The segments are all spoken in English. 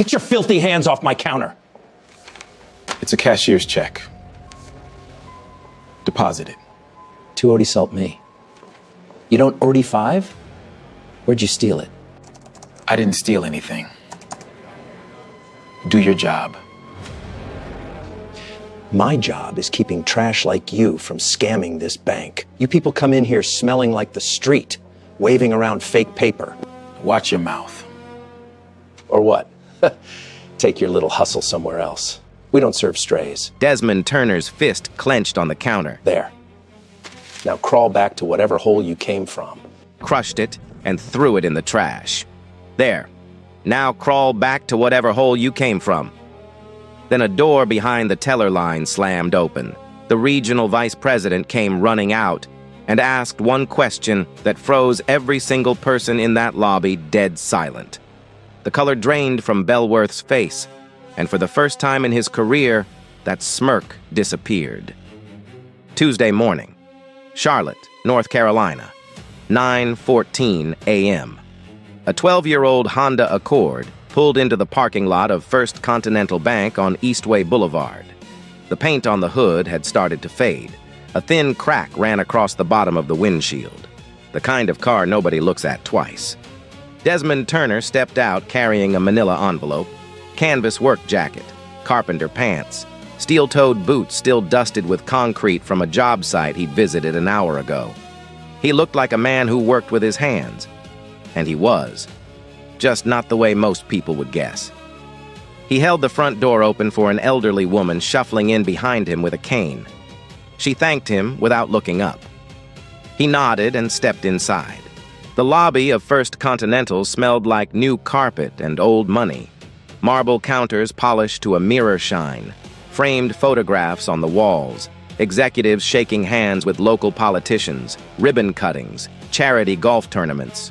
Get your filthy hands off my counter. It's a cashier's check. Deposit it. 2 salt me. You don't 5? Where'd you steal it? I didn't steal anything. Do your job. My job is keeping trash like you from scamming this bank. You people come in here smelling like the street, waving around fake paper. Watch your mouth. Or what? Take your little hustle somewhere else. We don't serve strays. Desmond Turner's fist clenched on the counter. There. Now crawl back to whatever hole you came from. Crushed it and threw it in the trash. There. Now crawl back to whatever hole you came from. Then a door behind the teller line slammed open. The regional vice president came running out and asked one question that froze every single person in that lobby dead silent. The color drained from Bellworth's face, and for the first time in his career, that smirk disappeared. Tuesday morning, Charlotte, North Carolina, 9:14 a.m. A 12-year-old Honda Accord pulled into the parking lot of First Continental Bank on Eastway Boulevard. The paint on the hood had started to fade. A thin crack ran across the bottom of the windshield, the kind of car nobody looks at twice. Desmond Turner stepped out carrying a manila envelope, canvas work jacket, carpenter pants, steel-toed boots still dusted with concrete from a job site he'd visited an hour ago. He looked like a man who worked with his hands, and he was, just not the way most people would guess. He held the front door open for an elderly woman shuffling in behind him with a cane. She thanked him without looking up. He nodded and stepped inside. The lobby of First Continental smelled like new carpet and old money. Marble counters polished to a mirror shine, framed photographs on the walls, executives shaking hands with local politicians, ribbon cuttings, charity golf tournaments.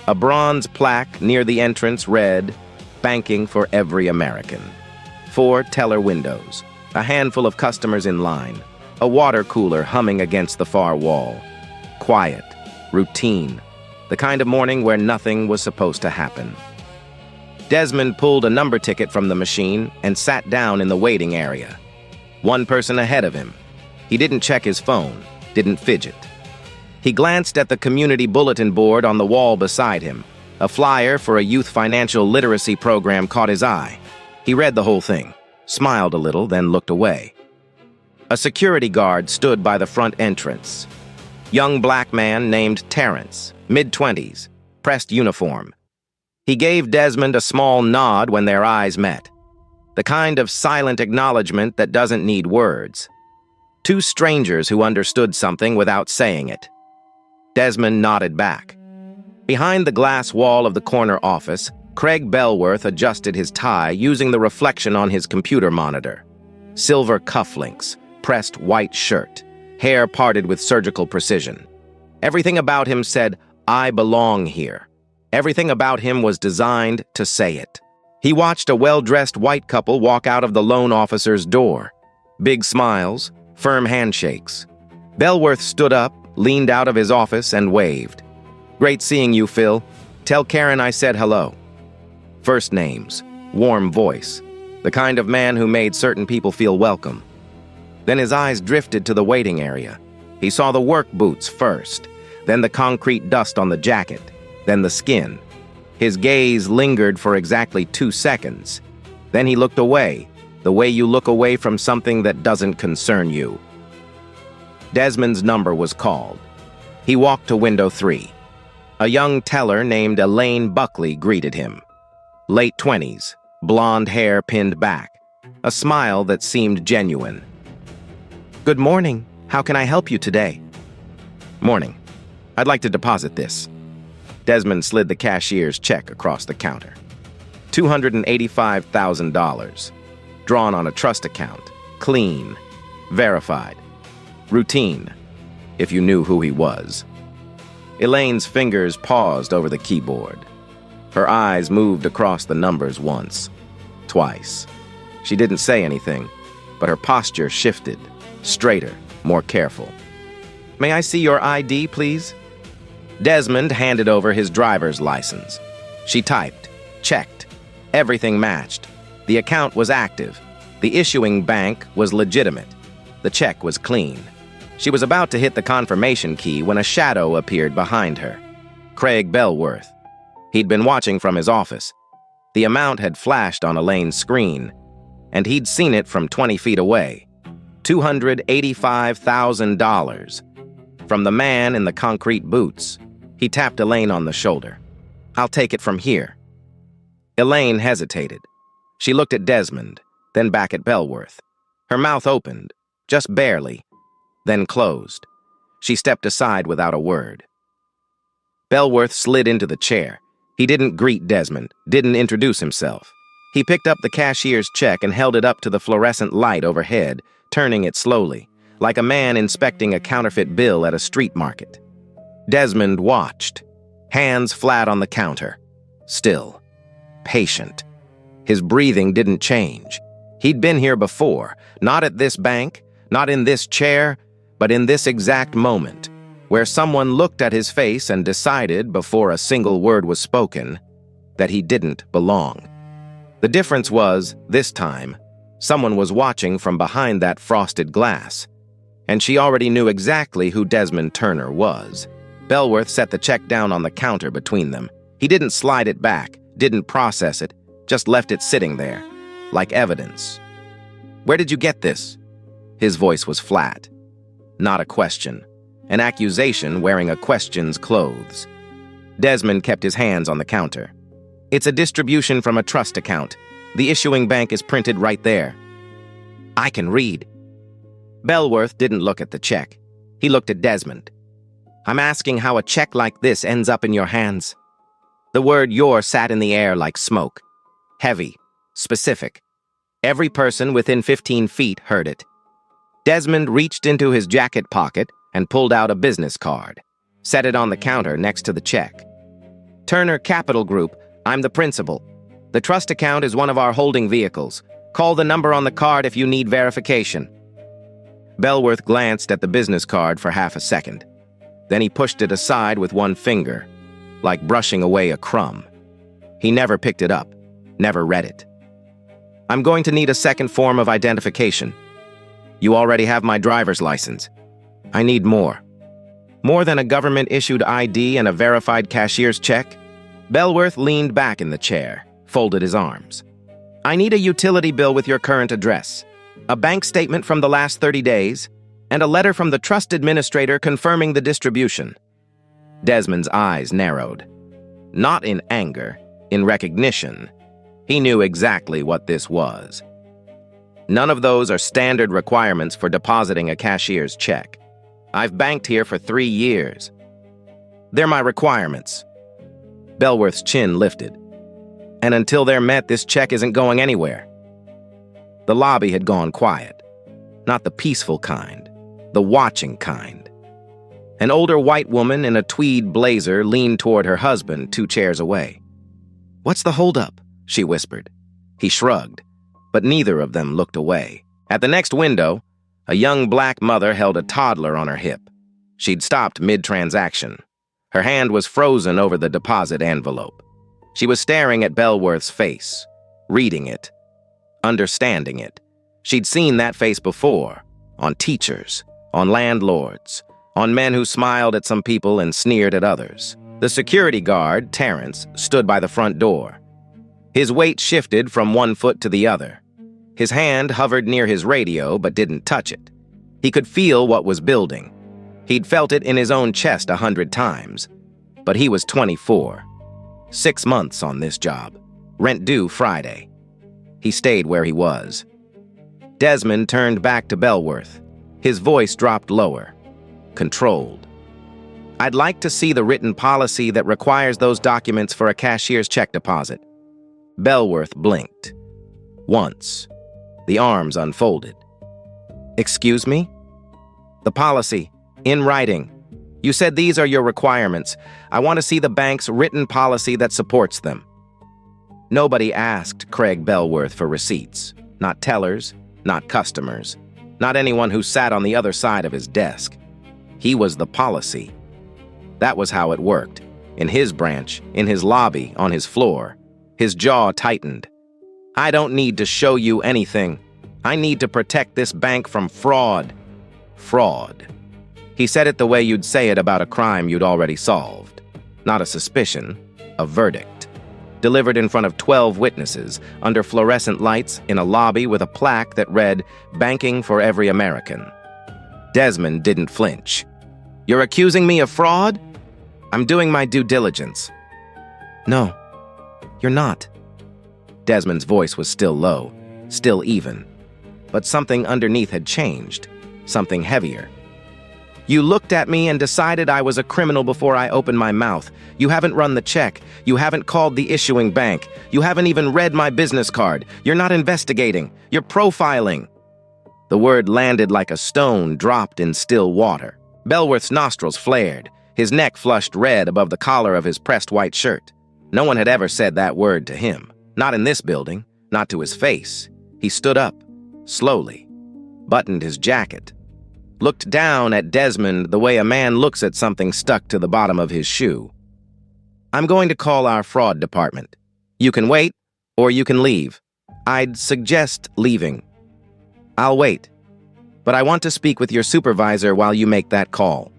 A bronze plaque near the entrance read, "Banking for Every American." 4 teller windows, a handful of customers in line, a water cooler humming against the far wall. Quiet, routine, the kind of morning where nothing was supposed to happen. Desmond pulled a number ticket from the machine and sat down in the waiting area. One person ahead of him. He didn't check his phone, didn't fidget. He glanced at the community bulletin board on the wall beside him. A flyer for a youth financial literacy program caught his eye. He read the whole thing, smiled a little, then looked away. A security guard stood by the front entrance. Young black man named Terrence, mid-20s, pressed uniform. He gave Desmond a small nod when their eyes met. The kind of silent acknowledgement that doesn't need words. 2 strangers who understood something without saying it. Desmond nodded back. Behind the glass wall of the corner office, Craig Bellworth adjusted his tie using the reflection on his computer monitor. Silver cufflinks, pressed white shirt, hair parted with surgical precision. Everything about him said, "I belong here." Everything about him was designed to say it. He watched a well-dressed white couple walk out of the loan officer's door. Big smiles, firm handshakes. Bellworth stood up, leaned out of his office, and waved. "Great seeing you, Phil. Tell Karen I said hello." First names, warm voice, the kind of man who made certain people feel welcome. Then his eyes drifted to the waiting area. He saw the work boots first, then the concrete dust on the jacket, then the skin. His gaze lingered for exactly 2 seconds. Then he looked away, the way you look away from something that doesn't concern you. Desmond's number was called. He walked to window 3. A young teller named Elaine Buckley greeted him. Late 20s, blonde hair pinned back, a smile that seemed genuine. "Good morning. How can I help you today?" "Morning. I'd like to deposit this." Desmond slid the cashier's check across the counter. $285,000. Drawn on a trust account. Clean. Verified. Routine, if you knew who he was. Elaine's fingers paused over the keyboard. Her eyes moved across the numbers once, twice. She didn't say anything, but her posture shifted, straighter, more careful. "May I see your ID, please?" Desmond handed over his driver's license. She typed, checked. Everything matched. The account was active. The issuing bank was legitimate. The check was clean. She was about to hit the confirmation key when a shadow appeared behind her. Craig Bellworth. He'd been watching from his office. The amount had flashed on Elaine's screen, and he'd seen it from 20 feet away. $285,000. From the man in the concrete boots. He tapped Elaine on the shoulder. "I'll take it from here." Elaine hesitated. She looked at Desmond, then back at Bellworth. Her mouth opened, just barely, then closed. She stepped aside without a word. Bellworth slid into the chair. He didn't greet Desmond, didn't introduce himself. He picked up the cashier's check and held it up to the fluorescent light overhead, turning it slowly, like a man inspecting a counterfeit bill at a street market. Desmond watched, hands flat on the counter, still, patient. His breathing didn't change. He'd been here before, not at this bank, not in this chair, but in this exact moment, where someone looked at his face and decided, before a single word was spoken, that he didn't belong. The difference was, this time, someone was watching from behind that frosted glass, and she already knew exactly who Desmond Turner was. Bellworth set the check down on the counter between them. He didn't slide it back, didn't process it, just left it sitting there, like evidence. "Where did you get this?" His voice was flat. Not a question. An accusation wearing a question's clothes. Desmond kept his hands on the counter. "It's a distribution from a trust account. The issuing bank is printed right there." "I can read." Bellworth didn't look at the check. He looked at Desmond. "I'm asking how a check like this ends up in your hands." The word "your" sat in the air like smoke. Heavy, specific. Every person within 15 feet heard it. Desmond reached into his jacket pocket and pulled out a business card, set it on the counter next to the check. "Turner Capital Group, I'm the principal. The trust account is one of our holding vehicles. Call the number on the card if you need verification." Bellworth glanced at the business card for half a second. Then he pushed it aside with one finger, like brushing away a crumb. He never picked it up, never read it. "I'm going to need a second form of identification. You already have my driver's license. I need more." "More than a government-issued ID and a verified cashier's check?" Bellworth leaned back in the chair, folded his arms. "I need a utility bill with your current address, a bank statement from the last 30 days, and a letter from the trust administrator confirming the distribution." Desmond's eyes narrowed. Not in anger, in recognition. He knew exactly what this was. None of those are standard requirements for depositing a cashier's check. I've banked here for 3 years. They're my requirements. Bellworth's chin lifted. And until they're met, this check isn't going anywhere. The lobby had gone quiet. Not the peaceful kind, the watching kind. An older white woman in a tweed blazer leaned toward her husband 2 chairs away. "What's the holdup?" she whispered. He shrugged, but neither of them looked away. At the next window, a young black mother held a toddler on her hip. She'd stopped mid-transaction. Her hand was frozen over the deposit envelope. She was staring at Bellworth's face, reading it, understanding it. She'd seen that face before, on teachers, on landlords, on men who smiled at some people and sneered at others. The security guard, Terrence, stood by the front door. His weight shifted from one foot to the other. His hand hovered near his radio but didn't touch it. He could feel what was building. He'd felt it in his own chest 100 times. But he was 24. 6 months on this job. Rent due Friday. He stayed where he was. Desmond turned back to Bellworth. His voice dropped lower. Controlled. "I'd like to see the written policy that requires those documents for a cashier's check deposit." Bellworth blinked. Once. The arms unfolded. "Excuse me?" "The policy. In writing. You said these are your requirements. I want to see the bank's written policy that supports them." Nobody asked Craig Bellworth for receipts. Not tellers, not customers, not anyone who sat on the other side of his desk. He was the policy. That was how it worked. In his branch, in his lobby, on his floor. His jaw tightened. "I don't need to show you anything. I need to protect this bank from fraud." Fraud. He said it the way you'd say it about a crime you'd already solved. Not a suspicion, a verdict. Delivered in front of 12 witnesses, under fluorescent lights, in a lobby with a plaque that read, "Banking for Every American." Desmond didn't flinch. "You're accusing me of fraud? I'm doing my due diligence." "No, you're not." Desmond's voice was still low, still even. But something underneath had changed, something heavier. "You looked at me and decided I was a criminal before I opened my mouth. You haven't run the check. You haven't called the issuing bank. You haven't even read my business card. You're not investigating. You're profiling." The word landed like a stone dropped in still water. Bellworth's nostrils flared. His neck flushed red above the collar of his pressed white shirt. No one had ever said that word to him. Not in this building, not to his face. He stood up, slowly, buttoned his jacket, looked down at Desmond the way a man looks at something stuck to the bottom of his shoe. "I'm going to call our fraud department. You can wait, or you can leave. I'd suggest leaving." "I'll wait, but I want to speak with your supervisor while you make that call."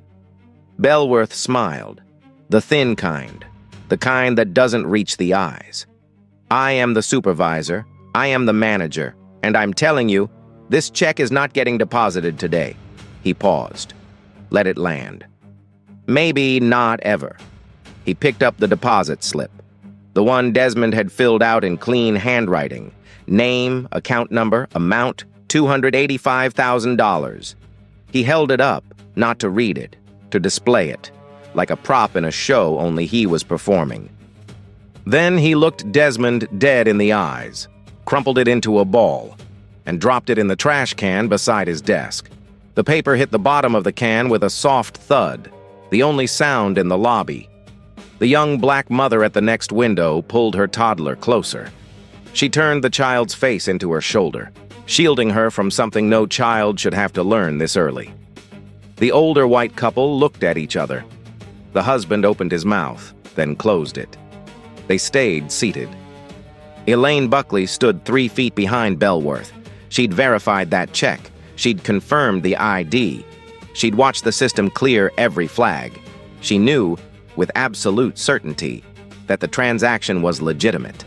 Bellworth smiled. The thin kind, the kind that doesn't reach the eyes. "I am the supervisor, I am the manager, and I'm telling you, this check is not getting deposited today." He paused. Let it land. "Maybe not ever." He picked up the deposit slip, the one Desmond had filled out in clean handwriting. Name, account number, amount, $285,000. He held it up, not to read it, to display it, like a prop in a show only he was performing. Then he looked Desmond dead in the eyes, crumpled it into a ball, and dropped it in the trash can beside his desk. The paper hit the bottom of the can with a soft thud, the only sound in the lobby. The young black mother at the next window pulled her toddler closer. She turned the child's face into her shoulder, shielding her from something no child should have to learn this early. The older white couple looked at each other. The husband opened his mouth, then closed it. They stayed seated. Elaine Buckley stood 3 feet behind Bellworth. She'd verified that check. She'd confirmed the ID. She'd watched the system clear every flag. She knew, with absolute certainty, that the transaction was legitimate.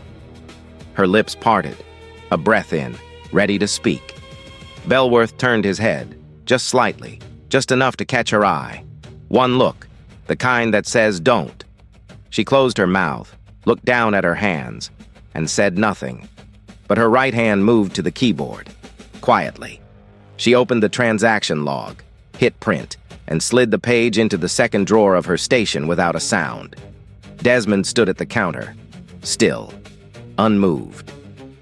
Her lips parted, a breath in, ready to speak. Bellworth turned his head, just slightly, just enough to catch her eye. One look, the kind that says don't. She closed her mouth, looked down at her hands, and said nothing. But her right hand moved to the keyboard, quietly. She opened the transaction log, hit print, and slid the page into the second drawer of her station without a sound. Desmond stood at the counter, still, unmoved.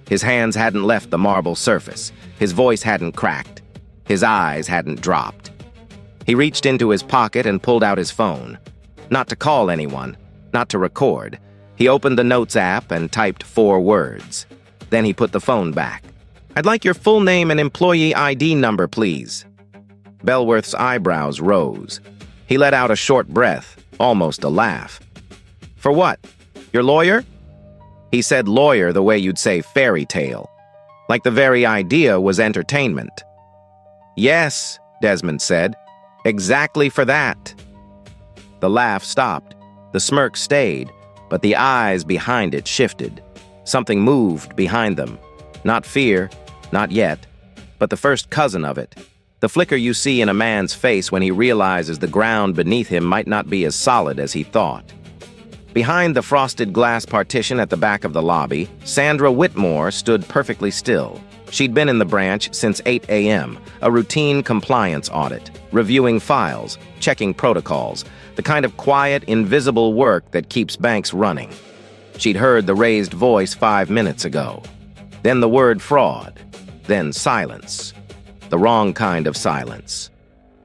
His hands hadn't left the marble surface. His voice hadn't cracked. His eyes hadn't dropped. He reached into his pocket and pulled out his phone. Not to call anyone, not to record. He opened the Notes app and typed 4 words. Then he put the phone back. "I'd like your full name and employee ID number, please." Bellworth's eyebrows rose. He let out a short breath, almost a laugh. "For what? Your lawyer?" He said lawyer the way you'd say fairy tale, like the very idea was entertainment. "Yes," Desmond said, "exactly for that." The laugh stopped. The smirk stayed, but the eyes behind it shifted. Something moved behind them. Not fear, not yet, but the first cousin of it. The flicker you see in a man's face when he realizes the ground beneath him might not be as solid as he thought. Behind the frosted glass partition at the back of the lobby, Sandra Whitmore stood perfectly still. She'd been in the branch since 8 a.m., a routine compliance audit, reviewing files, checking protocols, the kind of quiet, invisible work that keeps banks running. She'd heard the raised voice 5 minutes ago. Then the word fraud. Then silence. The wrong kind of silence.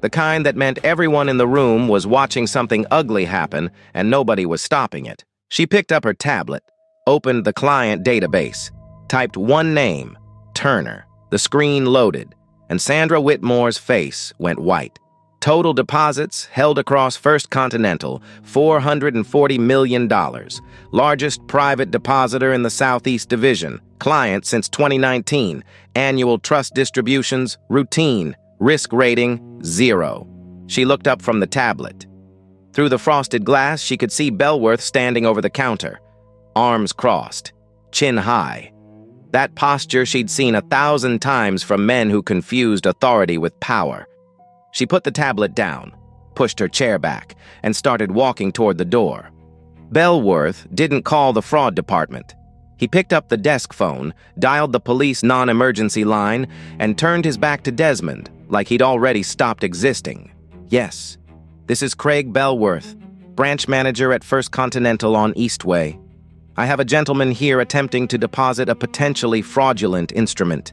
The kind that meant everyone in the room was watching something ugly happen and nobody was stopping it. She picked up her tablet, opened the client database, typed one name, Turner. The screen loaded, and Sandra Whitmore's face went white. Total deposits held across First Continental, $440 million. Largest private depositor in the Southeast Division. Client since 2019. Annual trust distributions, routine. Risk rating, 0. She looked up from the tablet. Through the frosted glass, she could see Bellworth standing over the counter. Arms crossed, chin high. That posture she'd seen 1,000 times from men who confused authority with power. She put the tablet down, pushed her chair back, and started walking toward the door. Bellworth didn't call the fraud department. He picked up the desk phone, dialed the police non-emergency line, and turned his back to Desmond, like he'd already stopped existing. Yes, this is Craig Bellworth, branch manager at First Continental on Eastway. I have a gentleman here attempting to deposit a potentially fraudulent instrument.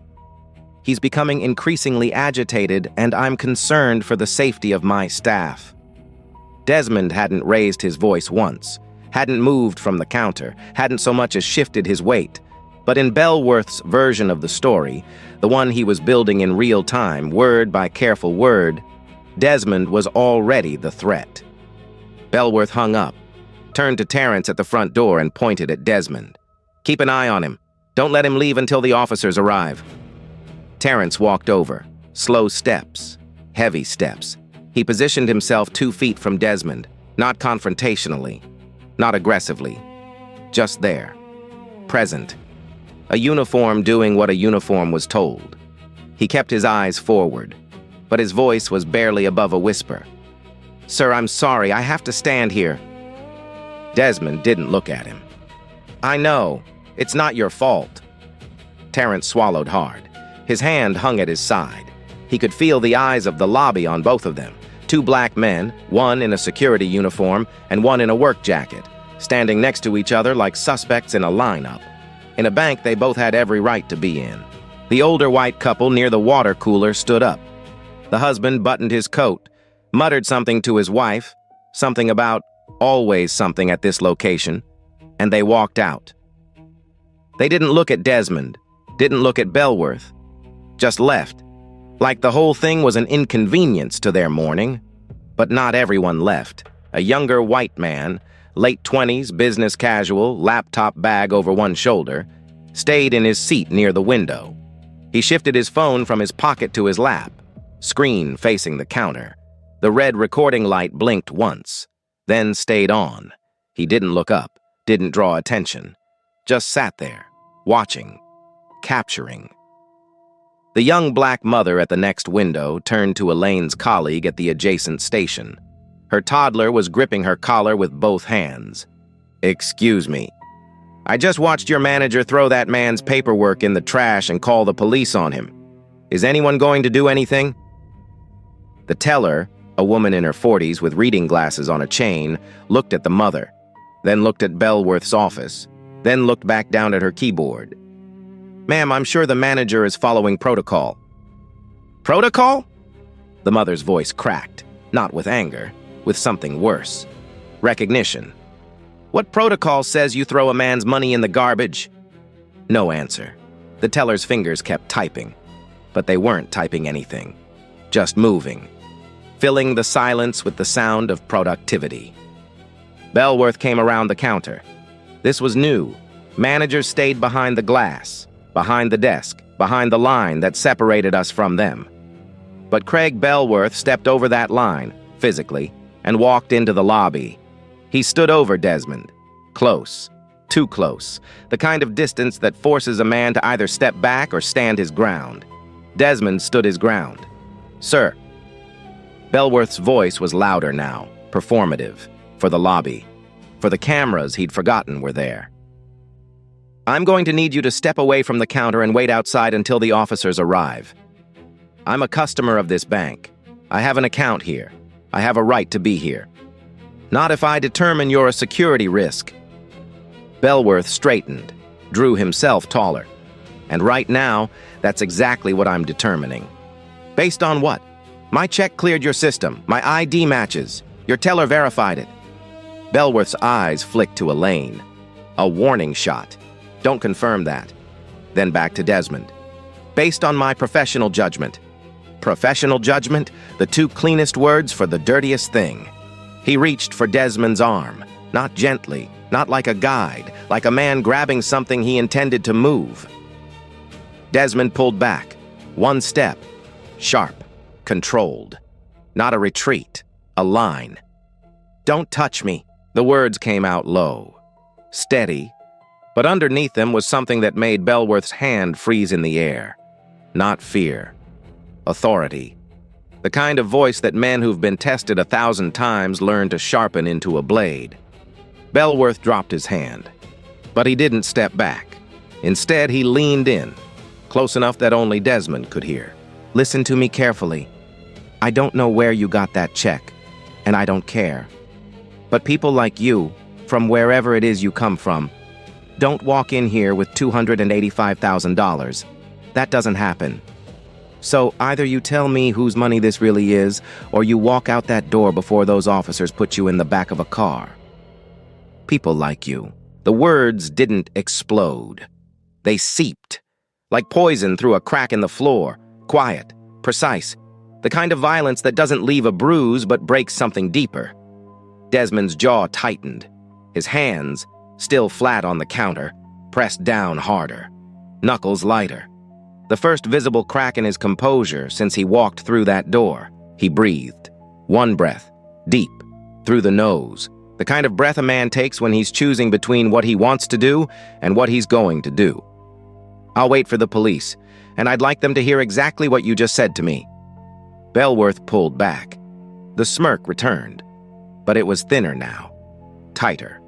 He's becoming increasingly agitated, and I'm concerned for the safety of my staff. Desmond hadn't raised his voice once, hadn't moved from the counter, hadn't so much as shifted his weight. But in Bellworth's version of the story, the one he was building in real time, word by careful word, Desmond was already the threat. Bellworth hung up, turned to Terrence at the front door and pointed at Desmond. "Keep an eye on him. Don't let him leave until the officers arrive." Terrence walked over, slow steps, heavy steps. He positioned himself 2 feet from Desmond, not confrontationally, not aggressively, just there, present. A uniform doing what a uniform was told. He kept his eyes forward, but his voice was barely above a whisper. "Sir, I'm sorry, I have to stand here." Desmond didn't look at him. "I know, it's not your fault." Terrence swallowed hard. His hand hung at his side. He could feel the eyes of the lobby on both of them. 2 black men, one in a security uniform and one in a work jacket, standing next to each other like suspects in a lineup. In a bank they both had every right to be in. The older white couple near the water cooler stood up. The husband buttoned his coat, muttered something to his wife, something about always something at this location, and they walked out. They didn't look at Desmond, didn't look at Bellworth, just left, like the whole thing was an inconvenience to their morning. But not everyone left. A younger white man, late 20s, business casual, laptop bag over one shoulder, stayed in his seat near the window. He shifted his phone from his pocket to his lap, screen facing the counter. The red recording light blinked once, then stayed on. He didn't look up, didn't draw attention, just sat there, watching, capturing. The young black mother at the next window turned to Elaine's colleague at the adjacent station. Her toddler was gripping her collar with both hands. "Excuse me. I just watched your manager throw that man's paperwork in the trash and call the police on him. Is anyone going to do anything?" The teller, a woman in her 40s with reading glasses on a chain, looked at the mother, then looked at Bellworth's office, then looked back down at her keyboard. "Ma'am, I'm sure the manager is following protocol." "Protocol?" The mother's voice cracked, not with anger, with something worse. Recognition. "What protocol says you throw a man's money in the garbage?" No answer. The teller's fingers kept typing, but they weren't typing anything, just moving, filling the silence with the sound of productivity. Bellworth came around the counter. This was new. Managers stayed behind the glass, behind the desk, behind the line that separated us from them. But Craig Bellworth stepped over that line, physically, and walked into the lobby. He stood over Desmond. Close. Too close. The kind of distance that forces a man to either step back or stand his ground. Desmond stood his ground. "Sir." Bellworth's voice was louder now, performative, for the lobby. For the cameras he'd forgotten were there. "I'm going to need you to step away from the counter and wait outside until the officers arrive. I'm a customer of this bank. I have an account here. I have a right to be here. Not if I determine you're a security risk." Bellworth straightened, drew himself taller. "And right now, that's exactly what I'm determining." "Based on what?" "My check cleared your system. My ID matches. Your teller verified it." Bellworth's eyes flicked to Elaine. A warning shot. "Don't confirm that." Then back to Desmond. "Based on my professional judgment." Professional judgment, the two cleanest words for the dirtiest thing. He reached for Desmond's arm, not gently, not like a guide, like a man grabbing something he intended to move. Desmond pulled back, one step, sharp, controlled. Not a retreat, a line. "Don't touch me," the words came out low. Steady, but underneath them was something that made Bellworth's hand freeze in the air. Not fear. Authority. The kind of voice that men who've been tested 1,000 times learn to sharpen into a blade. Bellworth dropped his hand, but he didn't step back. Instead, he leaned in, close enough that only Desmond could hear. "Listen to me carefully. I don't know where you got that check, and I don't care. But people like you, from wherever it is you come from, don't walk in here with $285,000. That doesn't happen. So either you tell me whose money this really is, or you walk out that door before those officers put you in the back of a car. People like you." The words didn't explode. They seeped, like poison through a crack in the floor, quiet, precise, the kind of violence that doesn't leave a bruise but breaks something deeper. Desmond's jaw tightened, his hands, still flat on the counter, pressed down harder, knuckles lighter. The first visible crack in his composure since he walked through that door. He breathed. One breath, deep, through the nose, the kind of breath a man takes when he's choosing between what he wants to do and what he's going to do. "I'll wait for the police, and I'd like them to hear exactly what you just said to me." Bellworth pulled back. The smirk returned, but it was thinner now, tighter.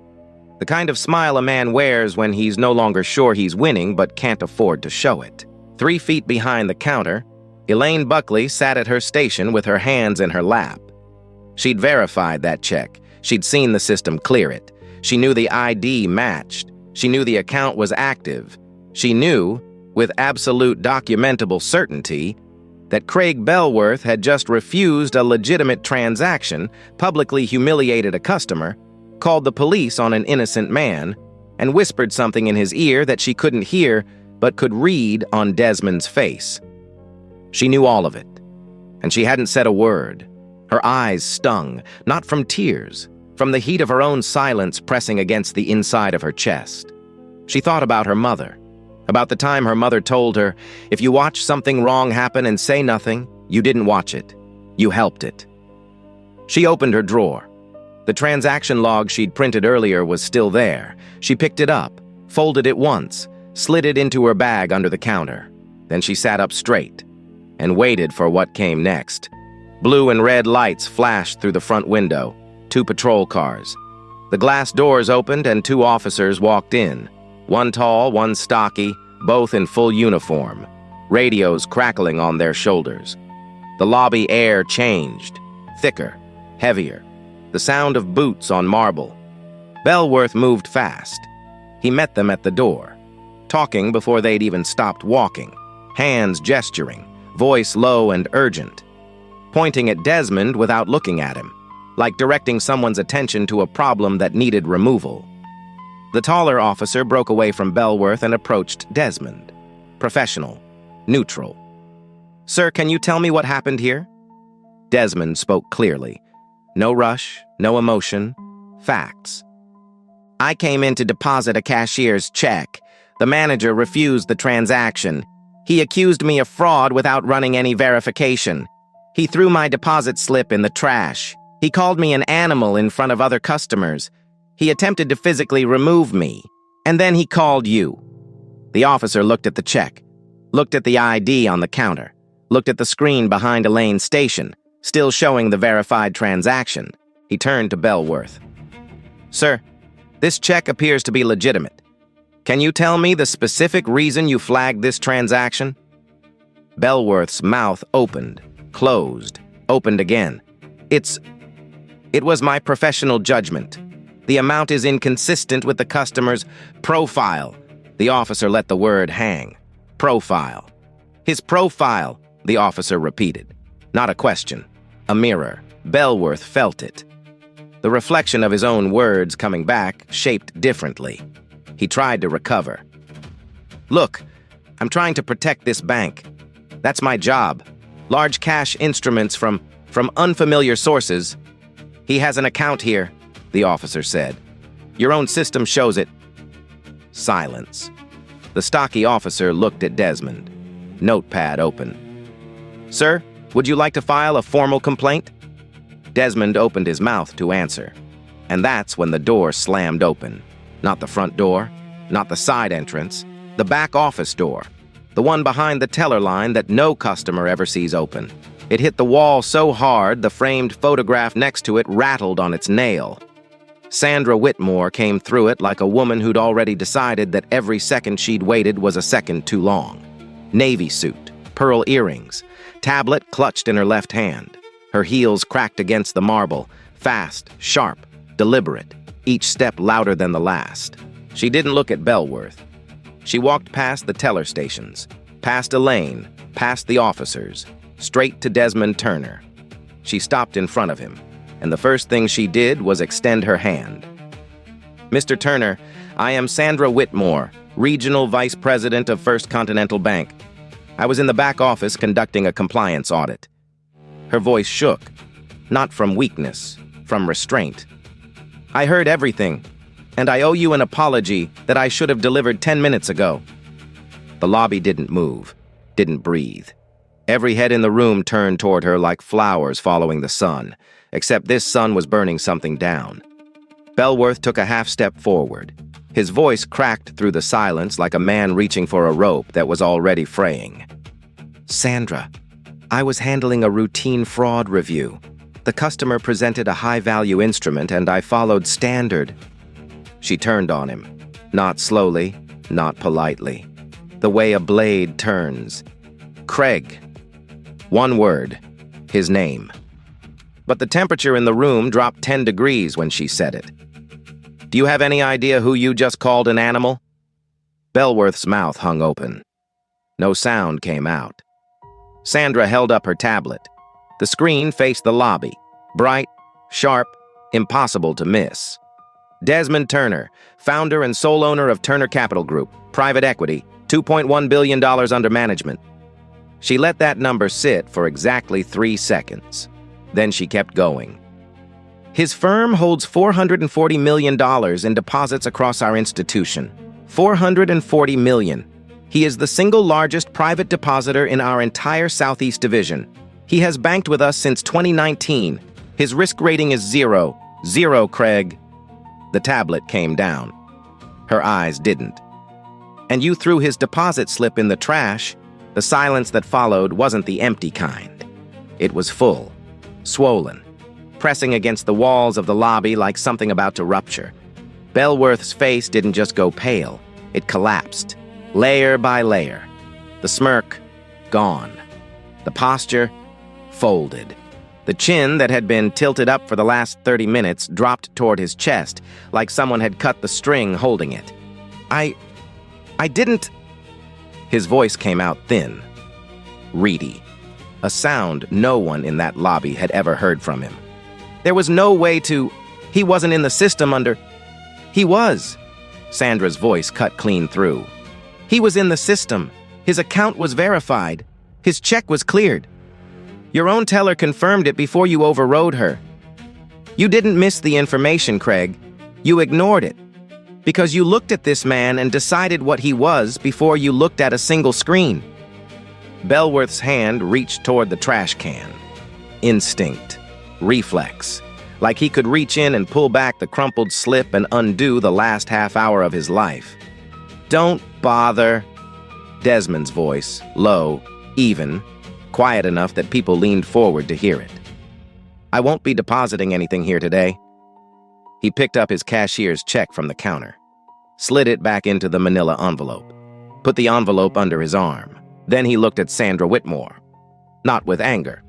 The kind of smile a man wears when he's no longer sure he's winning but can't afford to show it. 3 feet behind the counter, Elaine Buckley sat at her station with her hands in her lap. She'd verified that check. She'd seen the system clear it. She knew the ID matched. She knew the account was active. She knew, with absolute documentable certainty, that Craig Bellworth had just refused a legitimate transaction, publicly humiliated a customer, called the police on an innocent man, and whispered something in his ear that she couldn't hear but could read on Desmond's face. She knew all of it, and she hadn't said a word. Her eyes stung, not from tears, from the heat of her own silence pressing against the inside of her chest. She thought about her mother, about the time her mother told her, "If you watch something wrong happen and say nothing, you didn't watch it. You helped it." She opened her drawer. The transaction log she'd printed earlier was still there. She picked it up, folded it once, slid it into her bag under the counter. Then she sat up straight and waited for what came next. Blue and red lights flashed through the front window, 2 patrol cars. The glass doors opened and 2 officers walked in. One tall, one stocky, both in full uniform, radios crackling on their shoulders. The lobby air changed, thicker, heavier, the sound of boots on marble. Bellworth moved fast. He met them at the door, talking before they'd even stopped walking, hands gesturing, voice low and urgent, pointing at Desmond without looking at him, like directing someone's attention to a problem that needed removal. The taller officer broke away from Bellworth and approached Desmond. Professional, neutral. "Sir, can you tell me what happened here?" Desmond spoke clearly. No rush, no emotion, facts. "I came in to deposit a cashier's check. The manager refused the transaction. He accused me of fraud without running any verification. He threw my deposit slip in the trash. He called me an animal in front of other customers. He attempted to physically remove me. And then he called you." The officer looked at the check, looked at the ID on the counter, looked at the screen behind Elaine's station, still showing the verified transaction. He turned to Bellworth. "Sir, this check appears to be legitimate. Can you tell me the specific reason you flagged this transaction?" Bellworth's mouth opened, closed, opened again. It was my professional judgment. The amount is inconsistent with the customer's profile." The officer let the word hang. Profile. "His profile," the officer repeated. Not a question. A mirror. Bellworth felt it. The reflection of his own words coming back, shaped differently. He tried to recover. "Look, I'm trying to protect this bank. That's my job. Large cash instruments from unfamiliar sources. He has an account here, the officer said. Your own system shows it. Silence. The stocky officer looked at Desmond. Notepad open. Sir, would you like to file a formal complaint? Desmond opened his mouth to answer. And that's when the door slammed open. Not the front door, not the side entrance, the back office door. The one behind the teller line that no customer ever sees open. It hit the wall so hard the framed photograph next to it rattled on its nail. Sandra Whitmore came through it like a woman who'd already decided that every second she'd waited was a second too long. Navy suit, pearl earrings, tablet clutched in her left hand. Her heels cracked against the marble, fast, sharp, deliberate, each step louder than the last. She didn't look at Bellworth. She walked past the teller stations, past Elaine, past the officers, straight to Desmond Turner. She stopped in front of him, and the first thing she did was extend her hand. Mr. Turner, I am Sandra Whitmore, Regional Vice President of First Continental Bank. I was in the back office conducting a compliance audit. Her voice shook, not from weakness, from restraint. I heard everything, and I owe you an apology that I should have delivered 10 minutes ago. The lobby didn't move, didn't breathe. Every head in the room turned toward her like flowers following the sun, except this sun was burning something down. Bellworth took a half-step forward. His voice cracked through the silence like a man reaching for a rope that was already fraying. Sandra, I was handling a routine fraud review. The customer presented a high-value instrument and I followed standard. She turned on him, not slowly, not politely. The way a blade turns. Craig. One word. His name. But the temperature in the room dropped 10 degrees when she said it. Do you have any idea who you just called an animal? Bellworth's mouth hung open. No sound came out. Sandra held up her tablet. The screen faced the lobby. Bright, sharp, impossible to miss. Desmond Turner, founder and sole owner of Turner Capital Group, private equity, $2.1 billion under management. She let that number sit for exactly 3 seconds. Then she kept going. His firm holds $440 million in deposits across our institution. $440 million. He is the single largest private depositor in our entire Southeast Division. He has banked with us since 2019. His risk rating is 0. 0, Craig. The tablet came down. Her eyes didn't. And you threw his deposit slip in the trash. The silence that followed wasn't the empty kind. It was full, swollen, pressing against the walls of the lobby like something about to rupture. Bellworth's face didn't just go pale. It collapsed, layer by layer. The smirk, gone. The posture, folded. The chin that had been tilted up for the last 30 minutes dropped toward his chest, like someone had cut the string holding it. I didn't... His voice came out thin, reedy, a sound no one in that lobby had ever heard from him. There was no way to... He wasn't in the system under... He was. Sandra's voice cut clean through. He was in the system. His account was verified. His check was cleared. Your own teller confirmed it before you overrode her. You didn't miss the information, Craig. You ignored it. Because you looked at this man and decided what he was before you looked at a single screen. Bellworth's hand reached toward the trash can. Instinct. Reflex. Like he could reach in and pull back the crumpled slip and undo the last half hour of his life. Don't bother. Desmond's voice, low, even, quiet enough that people leaned forward to hear it. I won't be depositing anything here today. He picked up his cashier's check from the counter, slid it back into the manila envelope, put the envelope under his arm. Then he looked at Sandra Whitmore. Not with anger,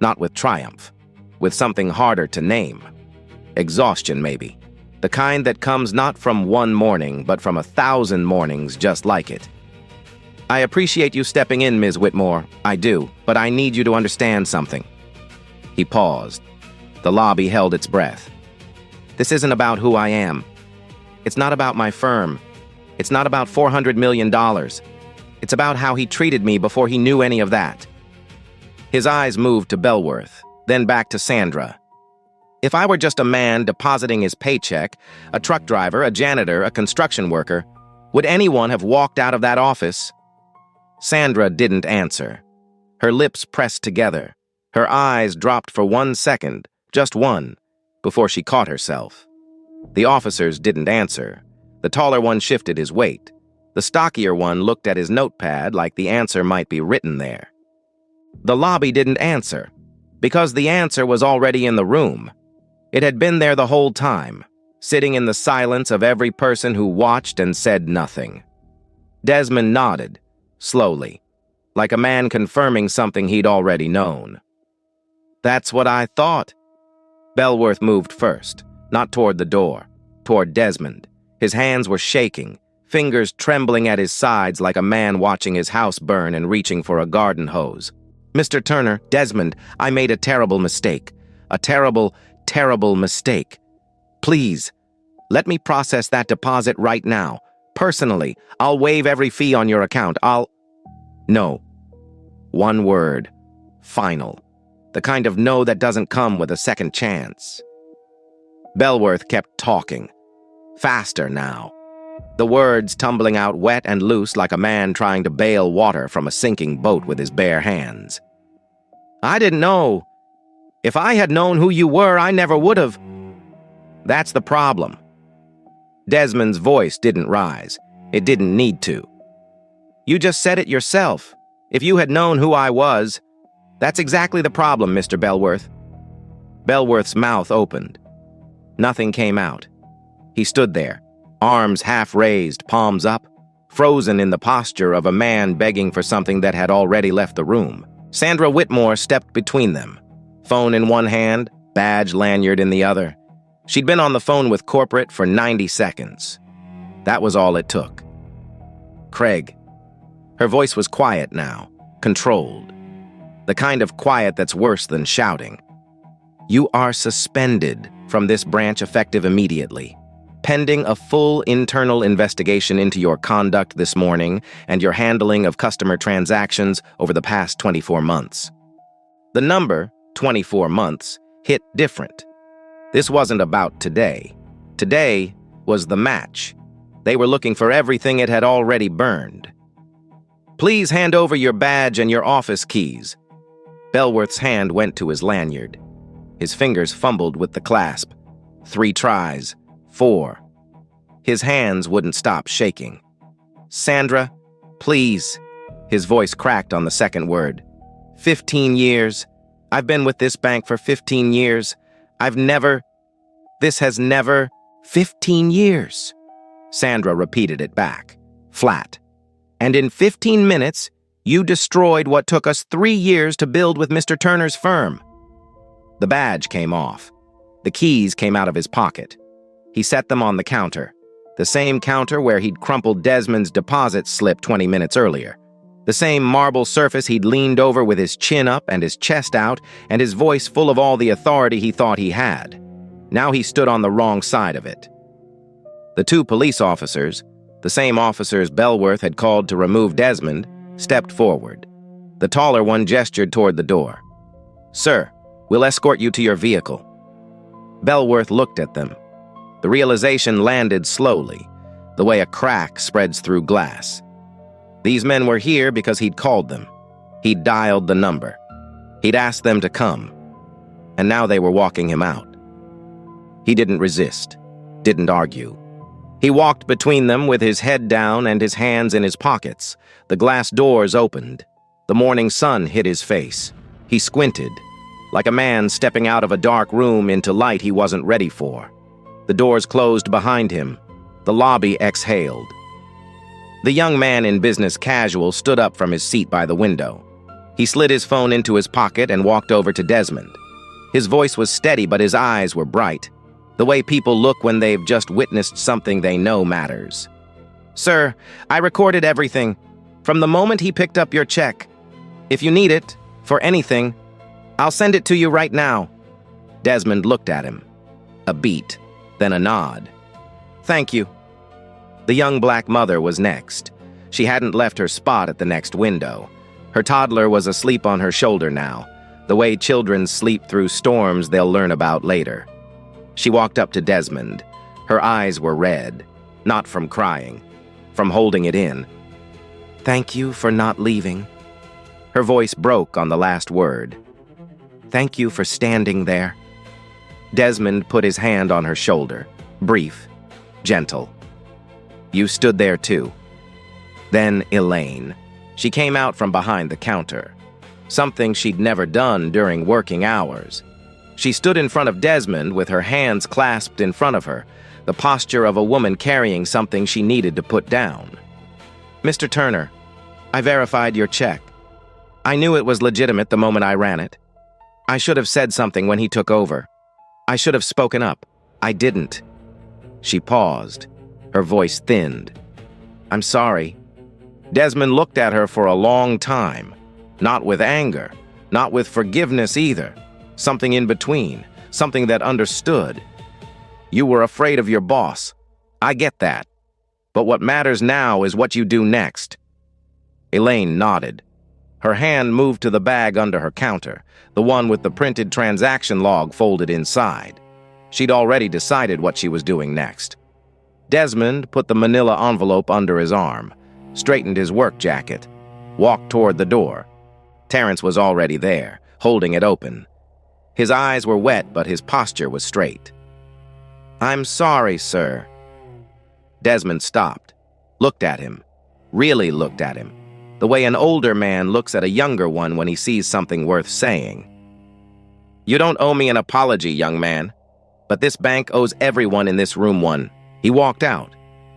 not with triumph, with something harder to name. Exhaustion, maybe. The kind that comes not from one morning, but from 1,000 mornings just like it. I appreciate you stepping in, Ms. Whitmore. I do, but I need you to understand something. He paused. The lobby held its breath. This isn't about who I am. It's not about my firm. It's not about $400 million. It's about how he treated me before he knew any of that. His eyes moved to Belworth, then back to Sandra. If I were just a man depositing his paycheck, a truck driver, a janitor, a construction worker, would anyone have walked out of that office? Sandra didn't answer. Her lips pressed together. Her eyes dropped for 1 second, just one, before she caught herself. The officers didn't answer. The taller one shifted his weight. The stockier one looked at his notepad like the answer might be written there. The lobby didn't answer, because the answer was already in the room. It had been there the whole time, sitting in the silence of every person who watched and said nothing. Desmond nodded, slowly, like a man confirming something he'd already known. That's what I thought. Belworth moved first, not toward the door, toward Desmond. His hands were shaking, fingers trembling at his sides like a man watching his house burn and reaching for a garden hose. Mr. Turner, Desmond, I made a terrible mistake. A terrible, terrible mistake. Please, let me process that deposit right now. Personally, I'll waive every fee on your account. No. One word. Final. The kind of no that doesn't come with a second chance. Belworth kept talking. Faster now. The words tumbling out wet and loose like a man trying to bail water from a sinking boat with his bare hands. I didn't know. If I had known who you were, I never would have. That's the problem. Desmond's voice didn't rise. It didn't need to. You just said it yourself. If you had known who I was, that's exactly the problem, Mr. Belworth. Belworth's mouth opened. Nothing came out. He stood there, arms half raised, palms up, frozen in the posture of a man begging for something that had already left the room. Sandra Whitmore stepped between them, phone in one hand, badge lanyard in the other. She'd been on the phone with corporate for 90 seconds. That was all it took. Craig. Her voice was quiet now, controlled. The kind of quiet that's worse than shouting. You are suspended from this branch effective immediately, pending a full internal investigation into your conduct this morning and your handling of customer transactions over the past 24 months. The number, 24 months, hit different. This wasn't about today. Today was the match. They were looking for everything it had already burned. Please hand over your badge and your office keys. Belworth's hand went to his lanyard. His fingers fumbled with the clasp. 3 tries. 4. His hands wouldn't stop shaking. Sandra, please. His voice cracked on the second word. 15 years. I've been with this bank for 15 years. This has never, 15 years. Sandra repeated it back, flat. And in 15 minutes, you destroyed what took us 3 years to build with Mr. Turner's firm. The badge came off. The keys came out of his pocket. He set them on the counter, the same counter where he'd crumpled Desmond's deposit slip 20 minutes earlier. The same marble surface he'd leaned over with his chin up and his chest out and his voice full of all the authority he thought he had. Now he stood on the wrong side of it. The 2 police officers, the same officers Belworth had called to remove Desmond, stepped forward. The taller one gestured toward the door. Sir, we'll escort you to your vehicle. Belworth looked at them. The realization landed slowly, the way a crack spreads through glass. These men were here because he'd called them. He'd dialed the number. He'd asked them to come. And now they were walking him out. He didn't resist, didn't argue. He walked between them with his head down and his hands in his pockets. The glass doors opened. The morning sun hit his face. He squinted, like a man stepping out of a dark room into light he wasn't ready for. The doors closed behind him. The lobby exhaled. The young man in business casual stood up from his seat by the window. He slid his phone into his pocket and walked over to Desmond. His voice was steady, but his eyes were bright. The way people look when they've just witnessed something they know matters. Sir, I recorded everything, from the moment he picked up your check. If you need it, for anything, I'll send it to you right now. Desmond looked at him. A beat, then a nod. Thank you. The young black mother was next. She hadn't left her spot at the next window. Her toddler was asleep on her shoulder now, the way children sleep through storms they'll learn about later. She walked up to Desmond. Her eyes were red, not from crying, from holding it in. "Thank you for not leaving." Her voice broke on the last word. "Thank you for standing there." Desmond put his hand on her shoulder, brief, gentle. "You stood there too." Then Elaine. She came out from behind the counter, something she'd never done during working hours. She stood in front of Desmond with her hands clasped in front of her, the posture of a woman carrying something she needed to put down. "Mr. Turner, I verified your check. I knew it was legitimate the moment I ran it. I should have said something when he took over. I should have spoken up. I didn't." She paused. Her voice thinned. "I'm sorry." Desmond looked at her for a long time, not with anger, not with forgiveness either, something in between, something that understood. "You were afraid of your boss. I get that. But what matters now is what you do next." Elaine nodded. Her hand moved to the bag under her counter, the one with the printed transaction log folded inside. She'd already decided what she was doing next. Desmond put the manila envelope under his arm, straightened his work jacket, walked toward the door. Terrence was already there, holding it open. His eyes were wet, but his posture was straight. "I'm sorry, sir." Desmond stopped, looked at him, really looked at him, the way an older man looks at a younger one when he sees something worth saying. "You don't owe me an apology, young man, but this bank owes everyone in this room one." He walked out,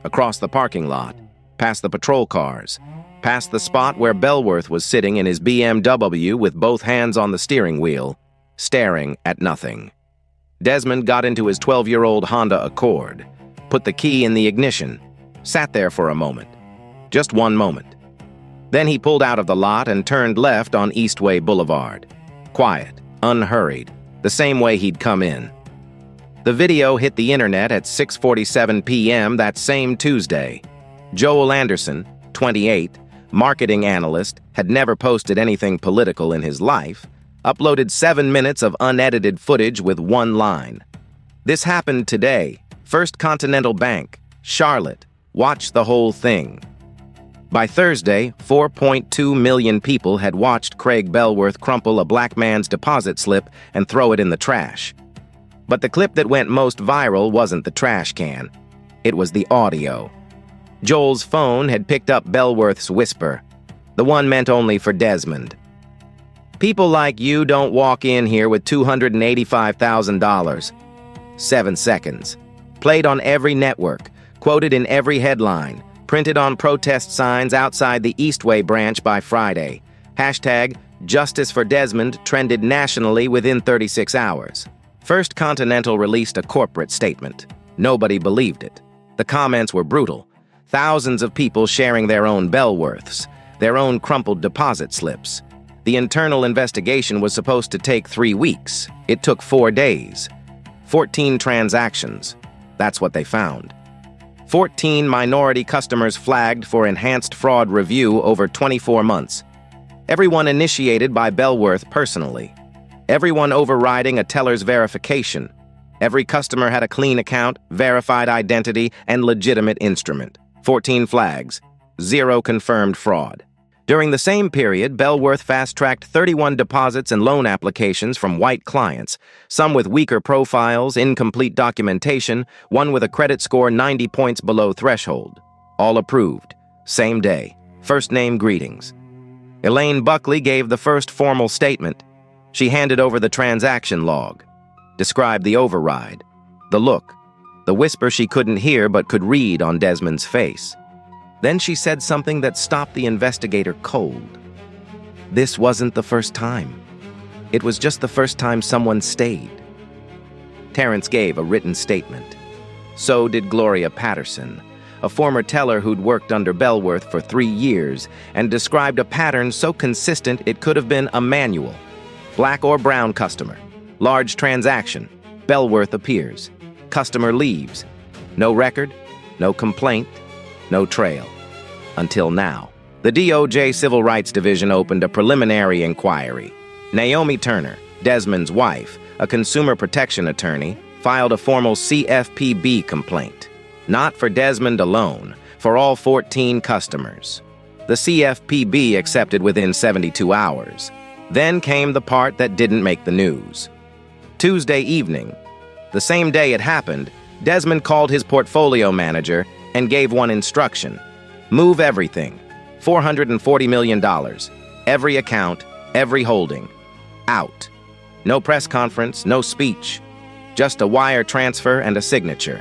across the parking lot, past the patrol cars, past the spot where Bellworth was sitting in his BMW with both hands on the steering wheel, staring at nothing. Desmond got into his 12-year-old Honda Accord, put the key in the ignition, sat there for a moment, just one moment. Then he pulled out of the lot and turned left on Eastway Boulevard. Quiet, unhurried, the same way he'd come in. The video hit the internet at 6:47 p.m. that same Tuesday. Joel Anderson, 28, marketing analyst, had never posted anything political in his life, uploaded 7 minutes of unedited footage with one line. "This happened today. First Continental Bank, Charlotte. Watch the whole thing." By Thursday, 4.2 million people had watched Craig Bellworth crumple a black man's deposit slip and throw it in the trash. But the clip that went most viral wasn't the trash can. It was the audio. Joel's phone had picked up Bellworth's whisper, the one meant only for Desmond. "People like you don't walk in here with $285,000. 7 seconds. Played on every network, quoted in every headline, printed on protest signs outside the Eastway branch by Friday. Hashtag Justice for Desmond trended nationally within 36 hours. First Continental released a corporate statement. Nobody believed it. The comments were brutal. Thousands of people sharing their own Bellworths, their own crumpled deposit slips. The internal investigation was supposed to take 3 weeks. It took 4 days. 14 transactions. That's what they found. 14 minority customers flagged for enhanced fraud review over 24 months. Everyone initiated by Bellworth personally. Everyone overriding a teller's verification. Every customer had a clean account, verified identity, and legitimate instrument. 14 flags. 0 confirmed fraud. During the same period, Bellworth fast-tracked 31 deposits and loan applications from white clients, some with weaker profiles, incomplete documentation, one with a credit score 90 points below threshold. All approved. Same day. First name greetings. Elaine Buckley gave the first formal statement. She handed over the transaction log, described the override, the look, the whisper she couldn't hear but could read on Desmond's face. Then she said something that stopped the investigator cold. This wasn't the first time. It was just the first time someone stayed. Terrence gave a written statement. So did Gloria Patterson, a former teller who'd worked under Bellworth for 3 years and described a pattern so consistent it could have been a manual. Black or brown customer. Large transaction. Bellworth appears. Customer leaves. No record, no complaint, no trail. Until now. The DOJ Civil Rights Division opened a preliminary inquiry. Naomi Turner, Desmond's wife, a consumer protection attorney, filed a formal CFPB complaint. Not for Desmond alone, for all 14 customers. The CFPB accepted within 72 hours. Then came the part that didn't make the news. Tuesday evening, the same day it happened, Desmond called his portfolio manager and gave one instruction. Move everything. $440 million. Every account, every holding. Out. No press conference, no speech. Just a wire transfer and a signature.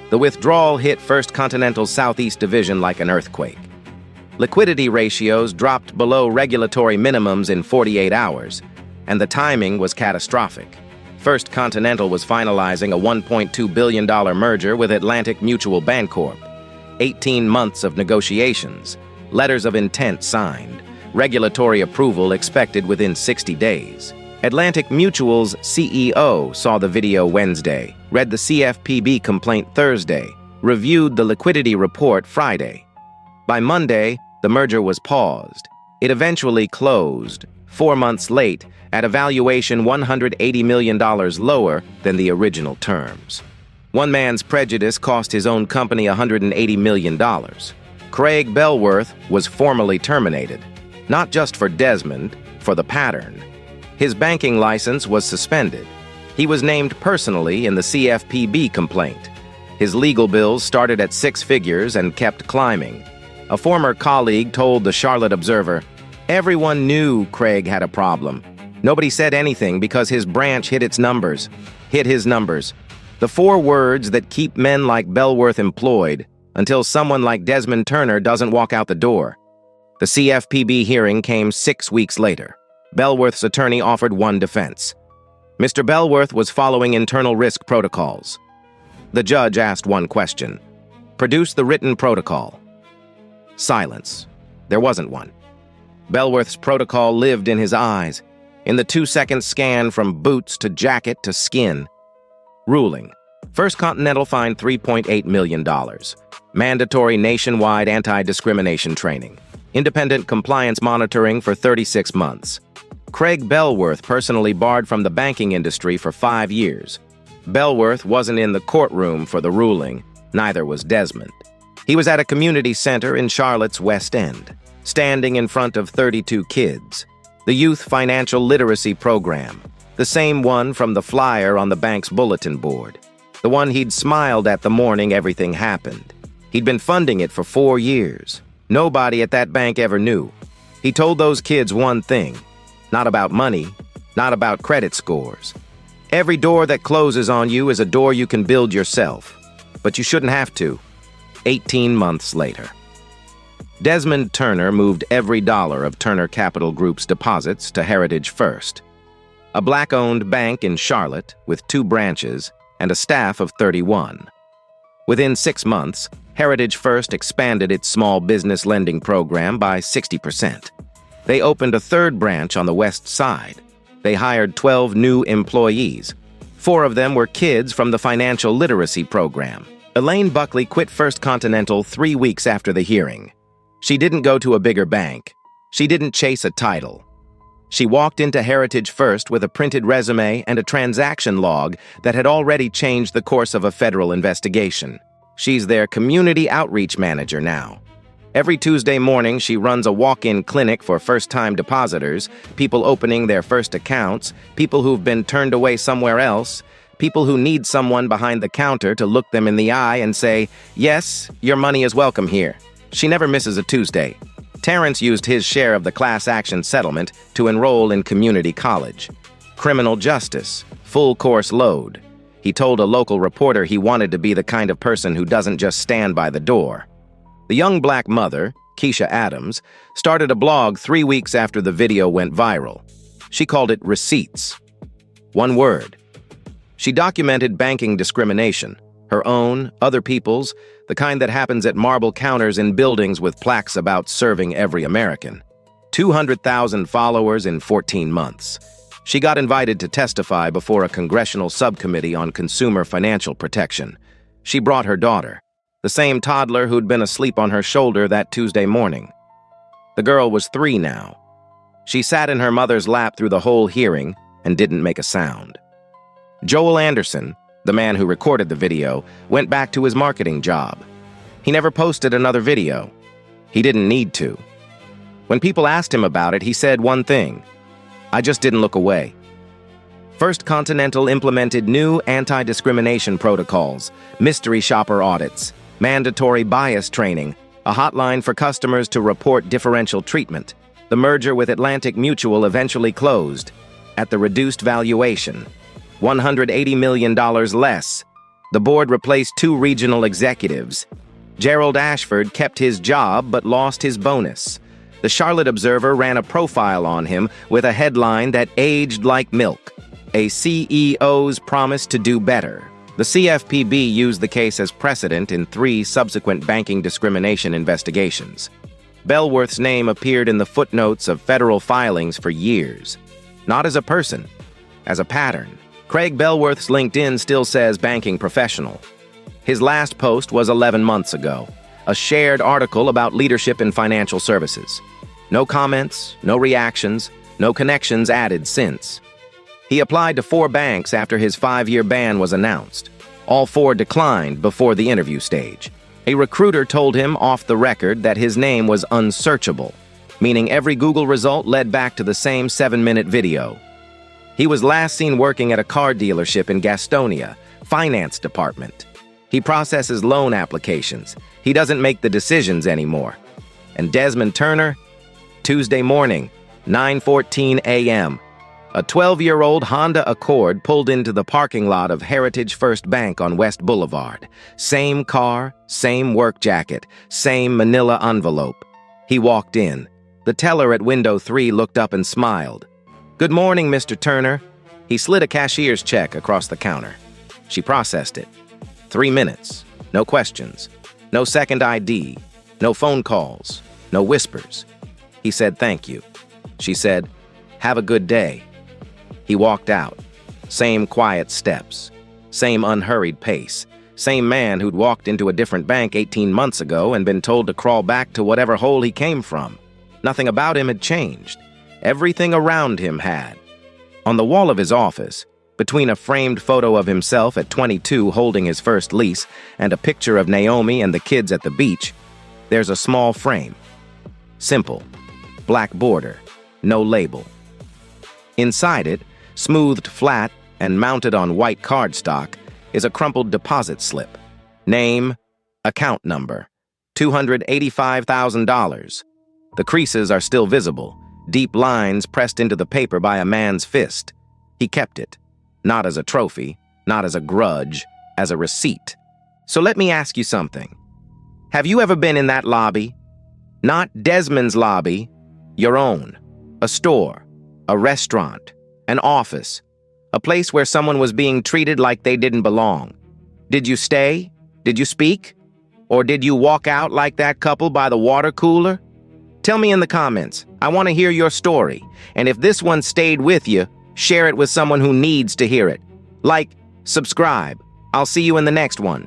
The withdrawal hit First Continental's Southeast Division like an earthquake. Liquidity ratios dropped below regulatory minimums in 48 hours, and the timing was catastrophic. First Continental was finalizing a $1.2 billion merger with Atlantic Mutual Bancorp. 18 months of negotiations, letters of intent signed, regulatory approval expected within 60 days. Atlantic Mutual's CEO saw the video Wednesday, read the CFPB complaint Thursday, reviewed the liquidity report Friday. By Monday, the merger was paused. It eventually closed, 4 months late, at a valuation $180 million lower than the original terms. One man's prejudice cost his own company $180 million. Craig Bellworth was formally terminated, not just for Desmond, for the pattern. His banking license was suspended. He was named personally in the CFPB complaint. His legal bills started at 6 figures and kept climbing. A former colleague told the Charlotte Observer, "Everyone knew Craig had a problem. Nobody said anything because his branch hit its numbers, hit his numbers. The 4 words that keep men like Bellworth employed until someone like Desmond Turner doesn't walk out the door." The CFPB hearing came 6 weeks later. Bellworth's attorney offered one defense. Mr. Bellworth was following internal risk protocols. The judge asked one question. Produce the written protocol. Silence. There wasn't one. Bellworth's protocol lived in his eyes, in the 2-second scan from boots to jacket to skin. Ruling. First Continental fined $3.8 million. Mandatory nationwide anti-discrimination training. Independent compliance monitoring for 36 months. Craig Bellworth personally barred from the banking industry for 5 years. Bellworth wasn't in the courtroom for the ruling, neither was Desmond. He was at a community center in Charlotte's West End, standing in front of 32 kids. The Youth Financial Literacy Program, the same one from the flyer on the bank's bulletin board. The one he'd smiled at the morning everything happened. He'd been funding it for 4 years. Nobody at that bank ever knew. He told those kids one thing, not about money, not about credit scores. Every door that closes on you is a door you can build yourself, but you shouldn't have to. 18 months later. Desmond Turner moved every dollar of Turner Capital Group's deposits to Heritage First, a black-owned bank in Charlotte with 2 branches and a staff of 31. Within 6 months, Heritage First expanded its small business lending program by 60%. They opened a 3rd branch on the west side. They hired 12 new employees. 4 of them were kids from the financial literacy program. Elaine Buckley quit First Continental 3 weeks after the hearing. She didn't go to a bigger bank. She didn't chase a title. She walked into Heritage First with a printed resume and a transaction log that had already changed the course of a federal investigation. She's their community outreach manager now. Every Tuesday morning, she runs a walk-in clinic for first-time depositors, people opening their first accounts, people who've been turned away somewhere else, people who need someone behind the counter to look them in the eye and say, "Yes, your money is welcome here." She never misses a Tuesday. Terrence used his share of the class action settlement to enroll in community college. Criminal justice, full course load. He told a local reporter he wanted to be the kind of person who doesn't just stand by the door. The young black mother, Keisha Adams, started a blog 3 weeks after the video went viral. She called it Receipts. One word. She documented banking discrimination, her own, other people's, the kind that happens at marble counters in buildings with plaques about serving every American. 200,000 followers in 14 months. She got invited to testify before a congressional subcommittee on consumer financial protection. She brought her daughter, the same toddler who'd been asleep on her shoulder that Tuesday morning. The girl was 3 now. She sat in her mother's lap through the whole hearing and didn't make a sound. Joel Anderson, the man who recorded the video, went back to his marketing job. He never posted another video. He didn't need to. When people asked him about it, he said one thing: "I just didn't look away." First Continental implemented new anti-discrimination protocols, mystery shopper audits, mandatory bias training, a hotline for customers to report differential treatment. The merger with Atlantic Mutual eventually closed at the reduced valuation, $180 million less. The board replaced 2 regional executives. Gerald Ashford kept his job but lost his bonus. The Charlotte Observer ran a profile on him with a headline that aged like milk: "A CEO's promise to do better." The CFPB used the case as precedent in 3 subsequent banking discrimination investigations. Bellworth's name appeared in the footnotes of federal filings for years. Not as a person, as a pattern. Craig Bellworth's LinkedIn still says banking professional. His last post was 11 months ago, a shared article about leadership in financial services. No comments, no reactions, no connections added since. He applied to 4 banks after his 5-year ban was announced. All 4 declined before the interview stage. A recruiter told him off the record that his name was unsearchable, meaning every Google result led back to the same 7-minute video. He was last seen working at a car dealership in Gastonia, finance department. He processes loan applications. He doesn't make the decisions anymore. And Desmond Turner? Tuesday morning, 9:14 a.m. A 12-year-old Honda Accord pulled into the parking lot of Heritage First Bank on West Boulevard. Same car, same work jacket, same manila envelope. He walked in. The teller at window 3 looked up and smiled. "Good morning, Mr. Turner." He slid a cashier's check across the counter. She processed it. 3 minutes. No questions. No second ID. No phone calls. No whispers. He said thank you. She said, "Have a good day." He walked out. Same quiet steps. Same unhurried pace. Same man who'd walked into a different bank 18 months ago and been told to crawl back to whatever hole he came from. Nothing about him had changed. Everything around him had. On the wall of his office, between a framed photo of himself at 22 holding his first lease and a picture of Naomi and the kids at the beach, there's a small frame. Simple. Black border. No label. Inside it, smoothed flat and mounted on white cardstock, is a crumpled deposit slip. Name, account number, $285,000. The creases are still visible, deep lines pressed into the paper by a man's fist. He kept it. Not as a trophy, not as a grudge, as a receipt. So let me ask you something. Have you ever been in that lobby? Not Desmond's lobby, your own. A store, a restaurant, an office, a place where someone was being treated like they didn't belong. Did you stay? Did you speak? Or did you walk out like that couple by the water cooler? Tell me in the comments. I want to hear your story. And if this one stayed with you, share it with someone who needs to hear it. Like, subscribe. I'll see you in the next one.